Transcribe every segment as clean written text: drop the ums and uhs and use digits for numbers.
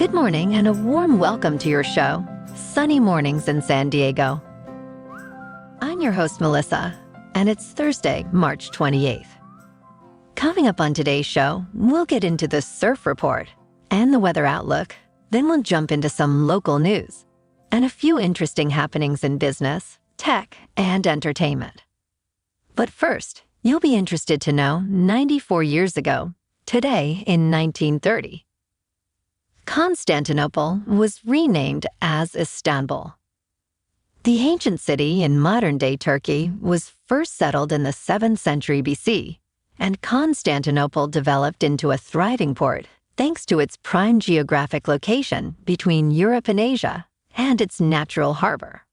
Good morning and a warm welcome to your show, Sunny Mornings in San Diego. I'm your host, Melissa, and it's Thursday, March 28th. Coming up on today's show, we'll get into the surf report and the weather outlook, then we'll jump into some local news and a few interesting happenings in business, tech, and entertainment. But first, you'll be interested to know 94 years ago, today in 1930, Constantinople was renamed as Istanbul. The ancient city in modern-day Turkey was first settled in the 7th century BC, and Constantinople developed into a thriving port thanks to its prime geographic location between Europe and Asia and its natural harbor.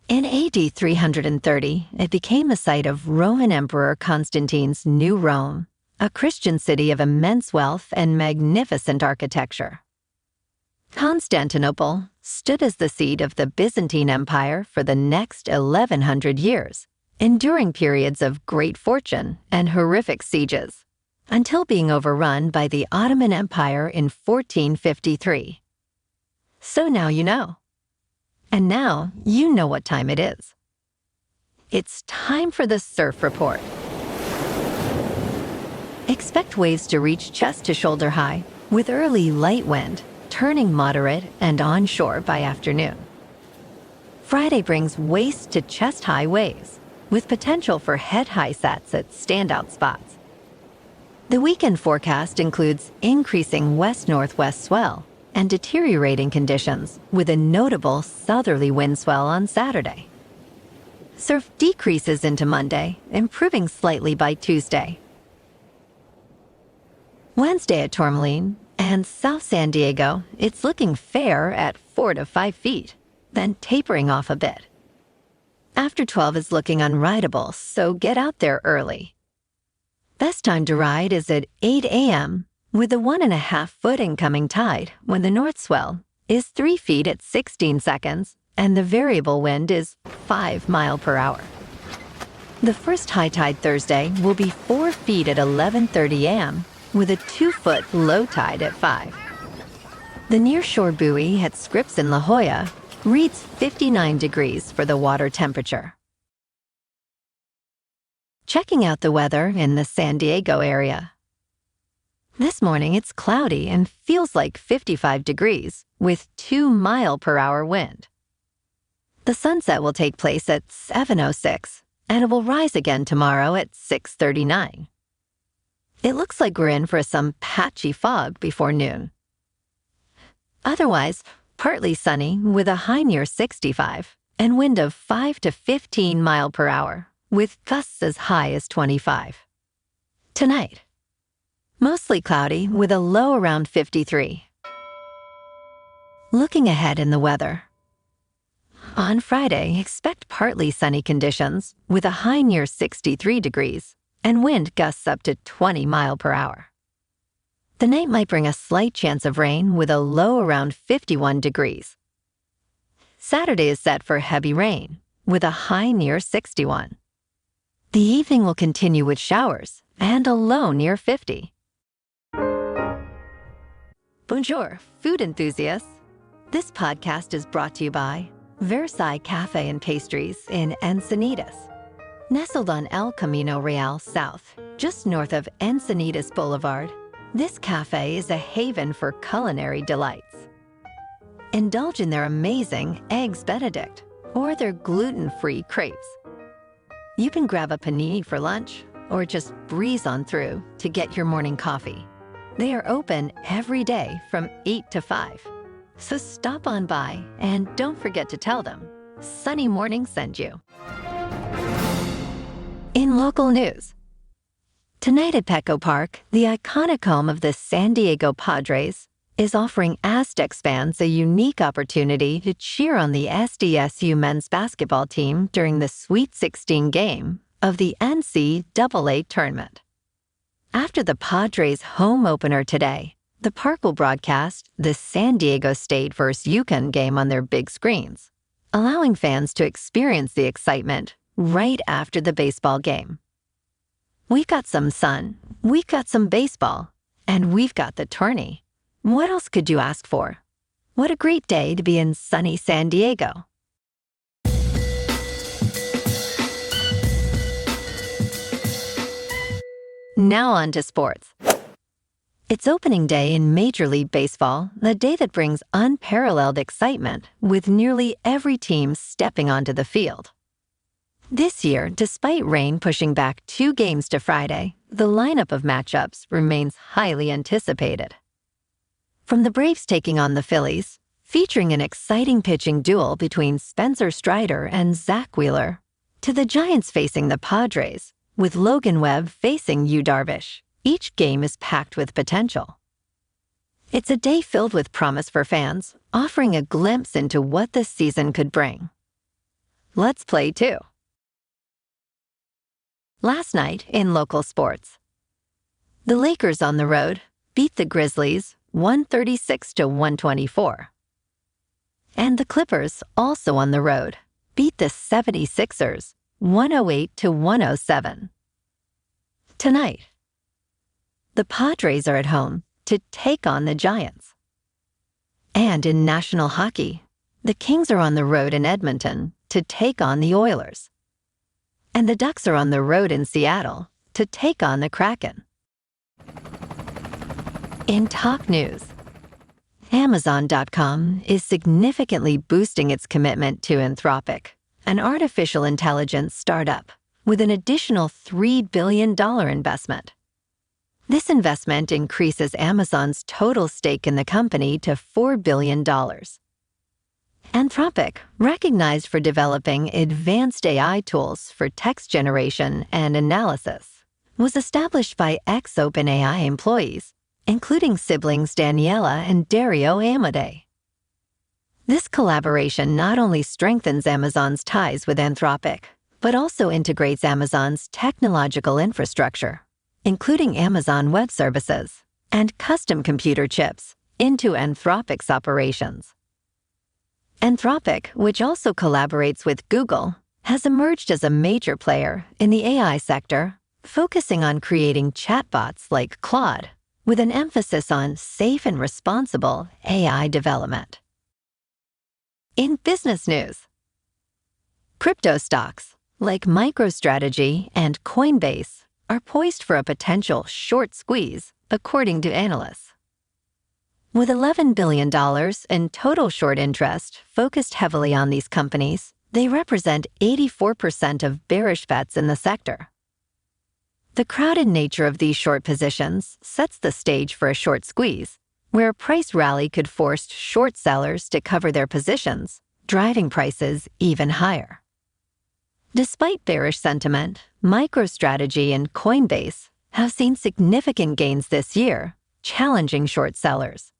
In AD 330, it became the site of Roman Emperor Constantine's New Rome, a Christian city of immense wealth and magnificent architecture. Constantinople stood as the seat of the Byzantine Empire for the next 1,100 years, enduring periods of great fortune and horrific sieges, until being overrun by the Ottoman Empire in 1453. So now you know. And now you know what time it is. It's time for the surf report. Expect waves to reach chest to shoulder high, with early light wind, turning moderate and onshore by afternoon. Friday brings waist to chest high waves, with potential for head high sets at standout spots. The weekend forecast includes increasing west-northwest swell and deteriorating conditions with a notable southerly wind swell on Saturday. Surf decreases into Monday, improving slightly by Tuesday. Wednesday at Tourmaline and South San Diego, it's looking fair at 4 to 5 feet, then tapering off a bit. After 12 is looking unrideable, so get out there early. Best time to ride is at 8 a.m. with a 1.5-foot incoming tide when the north swell is 3 feet at 16 seconds and the variable wind is 5 miles per hour. The first high tide Thursday will be 4 feet at 11:30 a.m. with a 2-foot low tide at 5. The nearshore buoy at Scripps in La Jolla reads 59 degrees for the water temperature. Checking out the weather in the San Diego area. This morning it's cloudy and feels like 55 degrees with 2 miles per hour wind. The sunset will take place at 7:06 and it will rise again tomorrow at 6:39. It looks like we're in for some patchy fog before noon. Otherwise, partly sunny with a high near 65 and wind of 5 to 15 miles per hour with gusts as high as 25. Tonight, mostly cloudy with a low around 53. Looking ahead in the weather. On Friday, expect partly sunny conditions with a high near 63 degrees and wind gusts up to 20 miles per hour. The night might bring a slight chance of rain with a low around 51 degrees. Saturday is set for heavy rain with a high near 61. The evening will continue with showers and a low near 50. Bonjour, food enthusiasts. This podcast is brought to you by Versailles Cafe and Pastries in Encinitas. Nestled on El Camino Real South, just north of Encinitas Boulevard, this cafe is a haven for culinary delights. Indulge in their amazing Eggs Benedict or their gluten-free crepes. You can grab a panini for lunch or just breeze on through to get your morning coffee. They are open every day from 8 to 5. So stop on by and don't forget to tell them Sunny Morning sent you. In local news, tonight at Petco Park, the iconic home of the San Diego Padres is offering Aztecs fans a unique opportunity to cheer on the SDSU men's basketball team during the Sweet 16 game of the NCAA tournament. After the Padres' home opener today, the park will broadcast the San Diego State vs. UConn game on their big screens, allowing fans to experience the excitement right after the baseball game. We've got some sun, we've got some baseball, and we've got the tourney. What else could you ask for? What a great day to be in sunny San Diego. Now on to sports. It's opening day in Major League Baseball, the day that brings unparalleled excitement, with nearly every team stepping onto the field. This year, despite rain pushing back 2 games to Friday, the lineup of matchups remains highly anticipated. From the Braves taking on the Phillies, featuring an exciting pitching duel between Spencer Strider and Zach Wheeler, to the Giants facing the Padres, with Logan Webb facing Yu Darvish, each game is packed with potential. It's a day filled with promise for fans, offering a glimpse into what this season could bring. Let's play too. Last night in local sports, the Lakers on the road beat the Grizzlies 136-124. And the Clippers, also on the road, beat the 76ers 108-107. Tonight, the Padres are at home to take on the Giants. And in national hockey, the Kings are on the road in Edmonton to take on the Oilers. And the Ducks are on the road in Seattle to take on the Kraken. In top news, Amazon.com is significantly boosting its commitment to Anthropic, an artificial intelligence startup, with an additional $3 billion investment. This investment increases Amazon's total stake in the company to $4 billion. Anthropic, recognized for developing advanced AI tools for text generation and analysis, was established by ex-OpenAI employees, including siblings Daniela and Dario Amodei. This collaboration not only strengthens Amazon's ties with Anthropic, but also integrates Amazon's technological infrastructure, including Amazon Web Services and custom computer chips, into Anthropic's operations. Anthropic, which also collaborates with Google, has emerged as a major player in the AI sector, focusing on creating chatbots like Claude, with an emphasis on safe and responsible AI development. In business news, crypto stocks like MicroStrategy and Coinbase are poised for a potential short squeeze, according to analysts. With $11 billion in total short interest focused heavily on these companies, they represent 84% of bearish bets in the sector. The crowded nature of these short positions sets the stage for a short squeeze, where a price rally could force short sellers to cover their positions, driving prices even higher. Despite bearish sentiment, MicroStrategy and Coinbase have seen significant gains this year, challenging short sellers.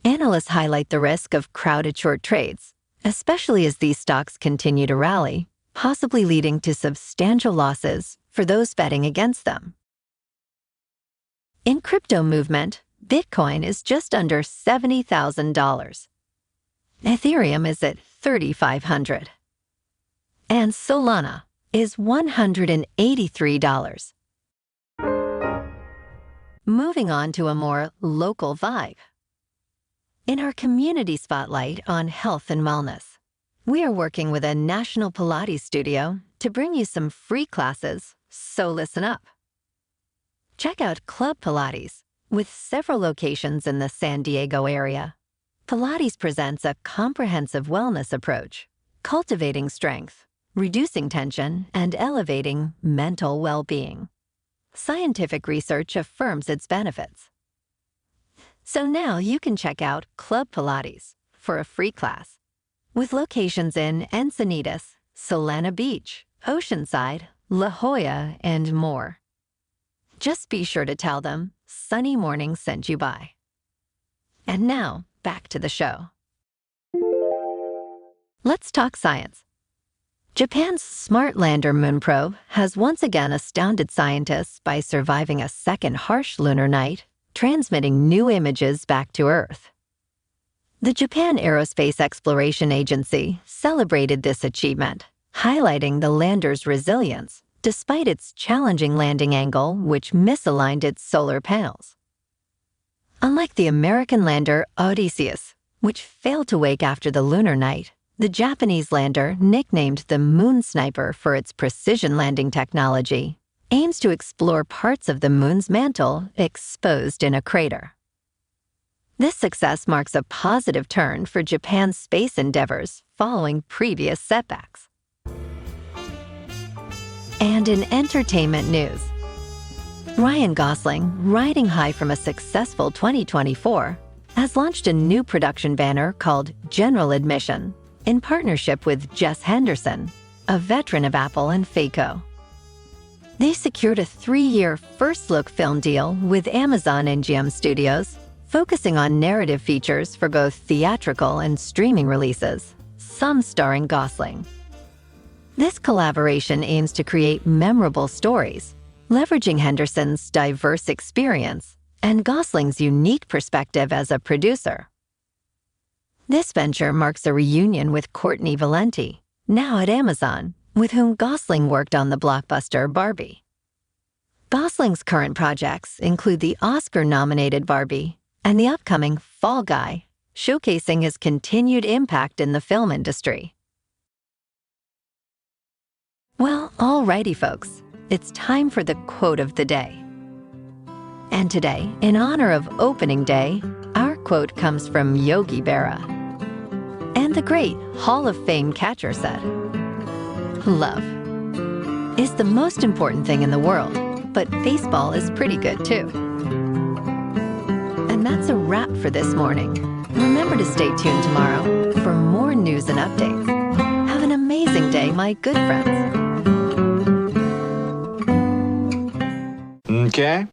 Analysts highlight the risk of crowded short trades, especially as these stocks continue to rally, possibly leading to substantial losses for those betting against them. In crypto movement, Bitcoin is just under $70,000. Ethereum is at $3,500. And Solana is $183. Moving on to a more local vibe. In our community spotlight on health and wellness, we are working with a national Pilates studio to bring you some free classes, so listen up. Check out Club Pilates, with several locations in the San Diego area. Pilates presents a comprehensive wellness approach, cultivating strength, reducing tension, and elevating mental well-being. Scientific research affirms its benefits. So now you can check out Club Pilates for a free class, with locations in Encinitas, Solana Beach, Oceanside, La Jolla, and more. Just be sure to tell them Sunny Morning sent you by. And now, back to the show. Let's talk science. Japan's Smart Lander moon probe has once again astounded scientists by surviving a second harsh lunar night, transmitting new images back to Earth. The Japan Aerospace Exploration Agency celebrated this achievement, highlighting the lander's resilience despite its challenging landing angle, which misaligned its solar panels. Unlike the American lander Odysseus, which failed to wake after the lunar night, the Japanese lander, nicknamed the Moon Sniper for its precision landing technology, aims to explore parts of the Moon's mantle exposed in a crater. This success marks a positive turn for Japan's space endeavors following previous setbacks. And in entertainment news, Ryan Gosling, riding high from a successful 2024, has launched a new production banner called General Admission in partnership with Jess Henderson, a veteran of Apple and FACO. They secured a 3-year first-look film deal with Amazon MGM Studios, focusing on narrative features for both theatrical and streaming releases, some starring Gosling. This collaboration aims to create memorable stories, leveraging Henderson's diverse experience and Gosling's unique perspective as a producer. This venture marks a reunion with Courtney Valenti, now at Amazon, with whom Gosling worked on the blockbuster Barbie. Gosling's current projects include the Oscar-nominated Barbie and the upcoming Fall Guy, showcasing his continued impact in the film industry. Well, alrighty folks, it's time for the quote of the day. And today, in honor of opening day, our quote comes from Yogi Berra. And the great Hall of Fame catcher said, "Love is the most important thing in the world, but baseball is pretty good too." And that's a wrap for this morning. Remember to stay tuned tomorrow for more news and updates. Have an amazing day, my good friends. Okay.